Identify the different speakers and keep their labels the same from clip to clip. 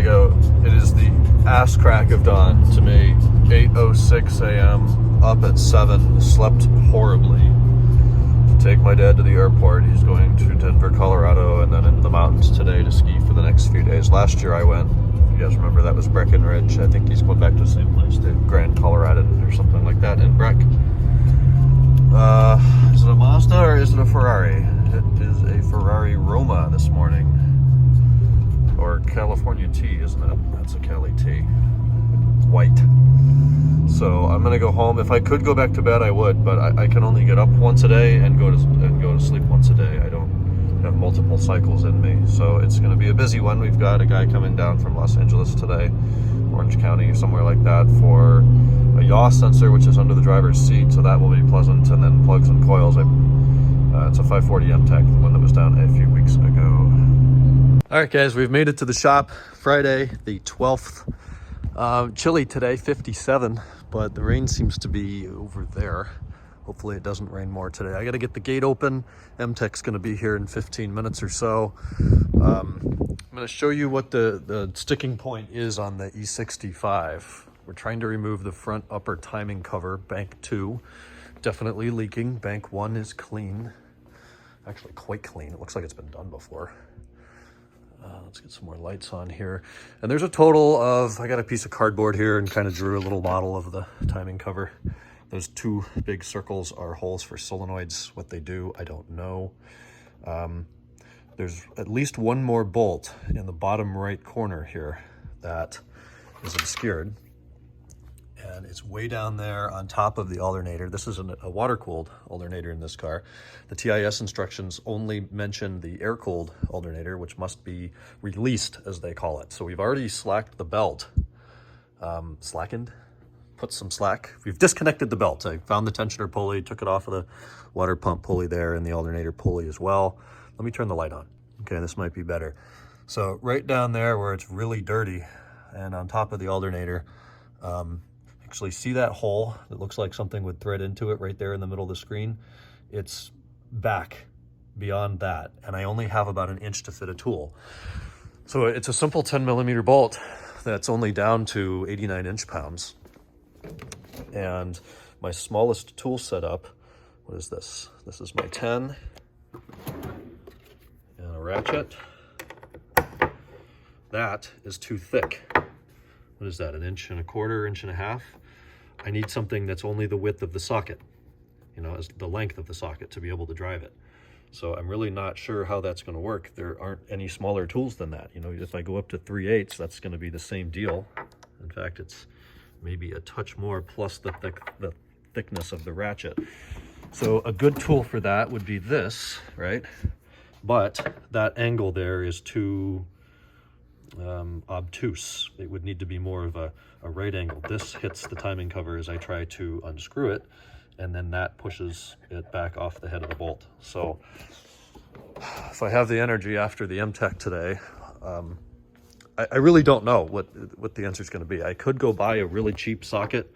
Speaker 1: Diego. It is the ass crack of dawn to me. 8:06 a.m. Up at 7. Slept horribly. To take my dad to the airport. He's going to Denver, Colorado, and then into the mountains today to ski for the next few days. Last year I went. If you guys remember, that was Breckenridge. I think he's going back to the same place, to Grand Colorado or something like that in Breck. Is it a Mazda or is it a Ferrari? It is a Ferrari Roma this morning. Or California T, isn't it? That's a Cali T. It's white. So I'm gonna go home. If I could go back to bed, I would, but I can only get up once a day and go to sleep once a day. I don't have multiple cycles in me, so it's gonna be a busy one. We've got a guy coming down from Los Angeles today, Orange County or somewhere like that, for a yaw sensor, which is under the driver's seat, so that will be pleasant. And then plugs and coils. It's a 540 MTech, the one that was down a few weeks ago. All right, guys, we've made it to the shop. Friday, the 12th. Chilly today, 57, but the rain seems to be over there. Hopefully it doesn't rain more today. I got to get the gate open. MTech's going to be here in 15 minutes or so. I'm going to show you what the sticking point is on the E65. We're trying to remove the front upper timing cover, bank 2. Definitely leaking. Bank 1 is clean. Actually quite clean. It looks like it's been done before. Let's get some more lights on here. And there's a total of, I got a piece of cardboard here and kind of drew a little model of the timing cover. Those two big circles are holes for solenoids. What they do, I don't know. There's at least one more bolt in the bottom right corner here that is obscured. And it's way down there on top of the alternator. This is a water-cooled alternator in this car. The TIS instructions only mention the air-cooled alternator, which must be released, as they call it. So we've already slacked the belt. Slackened? Put some slack. We've disconnected the belt. I found the tensioner pulley, took it off of the water pump pulley there, and the alternator pulley as well. Let me turn the light on. Okay, this might be better. So right down there where it's really dirty, and on top of the alternator, actually see that hole that looks like something would thread into it right there in the middle of the screen? It's back beyond that, and I only have about an inch to fit a tool. So it's a simple 10mm bolt that's only down to 89 inch-pounds. And my smallest tool setup, what is this? This is my 10 and a ratchet. That is too thick. What is that, 1.25 inches, 1.5 inches? I need something that's only the width of the socket, you know, as the length of the socket to be able to drive it. So I'm really not sure how that's going to work. There aren't any smaller tools than that. You know, if I go up to 3/8, that's going to be the same deal. In fact, it's maybe a touch more plus the thickness of the ratchet. So a good tool for that would be this, right? But that angle there is too obtuse. It would need to be more of a right angle. This hits the timing cover as I try to unscrew it, and then that pushes it back off the head of the bolt. So if I have the energy after the MTech today, I really don't know what the answer is going to be. I could go buy a really cheap socket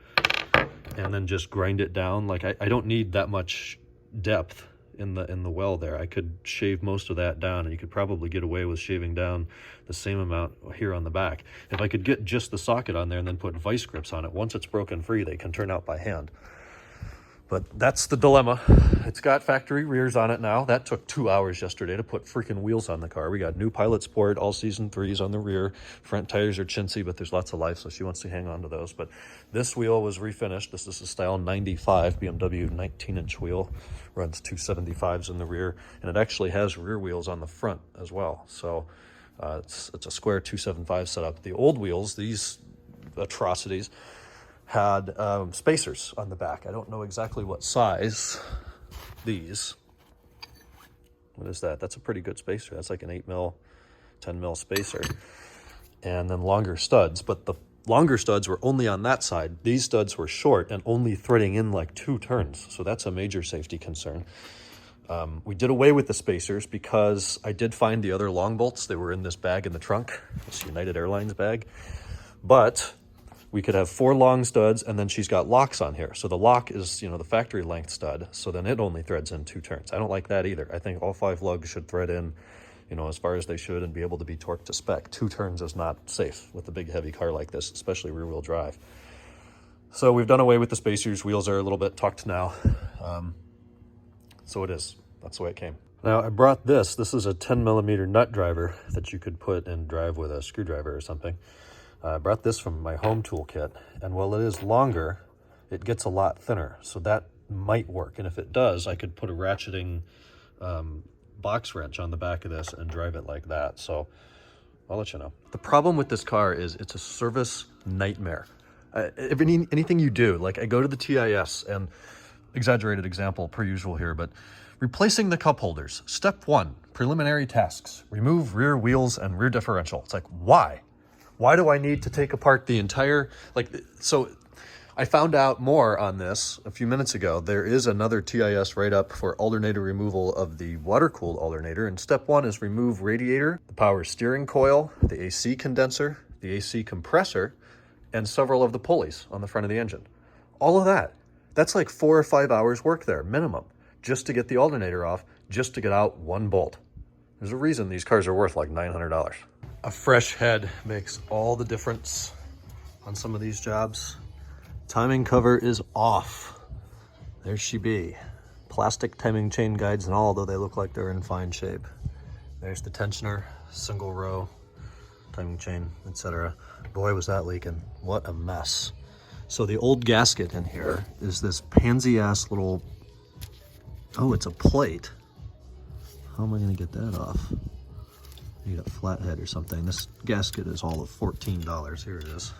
Speaker 1: and then just grind it down. Like I don't need that much depth in the well there. I could shave most of that down, and you could probably get away with shaving down the same amount here on the back. If I could get just the socket on there and then put vice grips on it, once it's broken free, they can turn out by hand. But that's the dilemma. It's got factory rears on it now. That took 2 hours yesterday to put freaking wheels on the car. We got new Pilot Sport all season 3s on the rear. Front tires are chintzy, but there's lots of life, so she wants to hang on to those. But this wheel was refinished. This is a style 95 BMW 19-inch wheel. Runs 275s in the rear, and it actually has rear wheels on the front as well. So it's a square 275 setup. The old wheels, these atrocities, had spacers on the back. I don't know exactly what size these. What is that? That's a pretty good spacer. That's like an 8mm, 10mm spacer. And then longer studs, but the longer studs were only on that side. These studs were short and only threading in like 2 turns. So that's a major safety concern. We did away with the spacers because I did find the other long bolts. They were in this bag in the trunk, this United Airlines bag. But we could have 4 long studs, and then she's got locks on here. So the lock is, you know, the factory length stud. So then it only threads in 2 turns. I don't like that either. I think all 5 lugs should thread in you know, as far as they should and be able to be torqued to spec. 2 turns is not safe with a big heavy car like this, especially rear wheel drive. So we've done away with the spacers. Wheels are a little bit tucked now. So it is. That's the way it came. Now I brought this. This is a 10mm nut driver that you could put and drive with a screwdriver or something. I brought this from my home toolkit, and while it is longer, it gets a lot thinner. So that might work. And if it does, I could put a ratcheting box wrench on the back of this and drive it like that. So I'll let you know. The problem with this car is it's a service nightmare. Anything you do, like I go to the TIS, and exaggerated example per usual here, but replacing the cup holders. Step 1, preliminary tasks. Remove rear wheels and rear differential. It's like, why? Why do I need to take apart the entire, so I found out more on this a few minutes ago. There is another TIS write-up for alternator removal of the water-cooled alternator. And step 1 is remove radiator, the power steering coil, the AC condenser, the AC compressor, and several of the pulleys on the front of the engine. All of that. That's like 4 or 5 hours work there, minimum, just to get the alternator off, just to get out 1 bolt. There's a reason these cars are worth like $900. A fresh head makes all the difference on some of these jobs. Timing cover is off. There she be. Plastic timing chain guides and all, though they look like they're in fine shape. There's the tensioner, single row, timing chain, etc. Boy, was that leaking. What a mess. So the old gasket in here is this pansy-ass little, oh, it's a plate. How am I gonna get that off? Need a flathead or something. This gasket is all of $14. Here it is.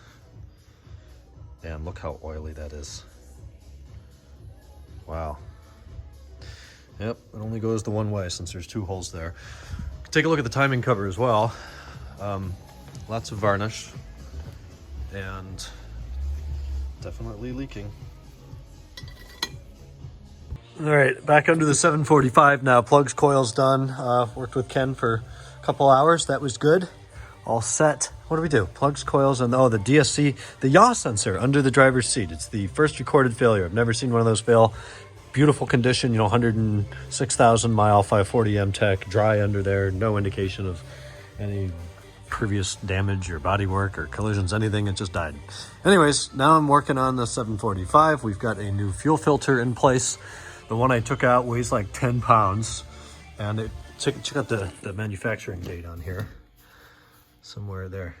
Speaker 1: And look how oily that is. Wow. Yep, it only goes the one way since there's 2 holes there. Take a look at the timing cover as well. Lots of varnish and definitely leaking. All right, back under the 745 now. Plugs, coils done. Worked with Ken for a couple hours. That was good. All set. What do we do? Plugs, coils, and the DSC, the yaw sensor under the driver's seat. It's the first recorded failure. I've never seen one of those fail. Beautiful condition, you know, 106,000 mile 540M tech, dry under there. No indication of any previous damage or bodywork or collisions, anything. It just died. Anyways, now I'm working on the 745. We've got a new fuel filter in place. The one I took out weighs like 10 pounds. And check out the manufacturing date on here. Somewhere there.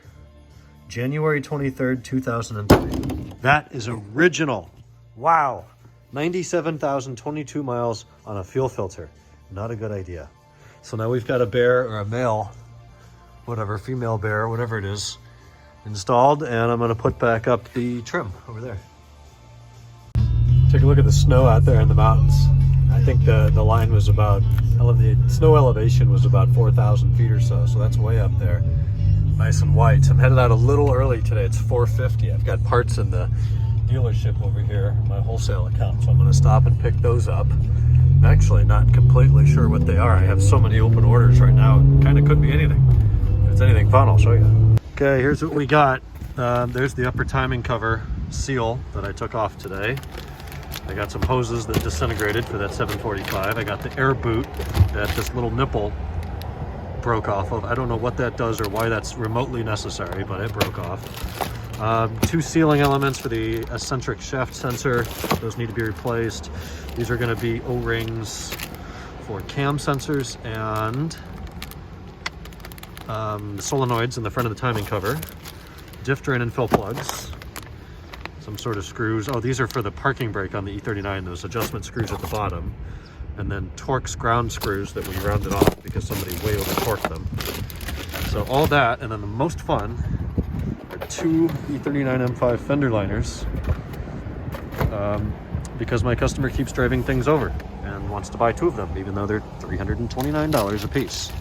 Speaker 1: January 23rd, 2003. That is original. Wow. 97,022 miles on a fuel filter. Not a good idea. So now we've got a bear, or a male, whatever, female bear, whatever it is, installed, and I'm going to put back up the trim over there. Take a look at the snow out there in the mountains. I think the line was about, the snow elevation was about 4,000 feet or so, so that's way up there. Nice and white. I'm headed out a little early today. It's 4:50. I've got parts in the dealership over here, my wholesale account, so I'm going to stop and pick those up. I'm actually not completely sure what they are. I have so many open orders right now, it kind of could be anything. If it's anything fun, I'll show you. Okay, here's what we got. There's the upper timing cover seal that I took off today. I got some hoses that disintegrated for that 745. I got the air boot that this little nipple broke off of. I don't know what that does or why that's remotely necessary, but it broke off. 2 sealing elements for the eccentric shaft sensor. Those need to be replaced. These are going to be O-rings for cam sensors and solenoids in the front of the timing cover. Diff drain and fill plugs. Some sort of screws. Oh, these are for the parking brake on the E39. Those adjustment screws at the bottom. And then Torx ground screws that we rounded off because somebody way over torqued them. So all that, and then the most fun are 2 E39 M5 fender liners, because my customer keeps driving things over and wants to buy 2 of them, even though they're $329 a piece.